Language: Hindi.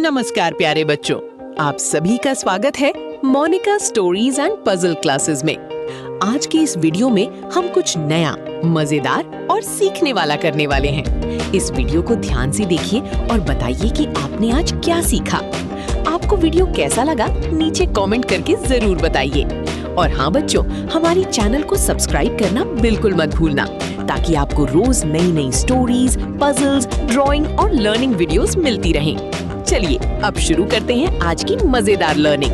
नमस्कार प्यारे बच्चों, आप सभी का स्वागत है Monica stories and puzzle classes में। आज की इस वीडियो में हम कुछ नया, मजेदार और सीखने वाला करने वाले हैं। इस वीडियो को ध्यान से देखिए और बताइए कि आपने आज क्या सीखा। आपको वीडियो कैसा लगा नीचे कमेंट करके जरूर बताइए। और हाँ बच्चों, हमारी चैनल को सब्सक्राइब करना बिल्कुल मत भूलना, ताकि आपको रोज नई नई स्टोरीज, पजल्स, ड्राइंग और लर्निंग वीडियोस मिलती रहें। चलिए अब शुरू करते हैं आज की मजेदार लर्निंग।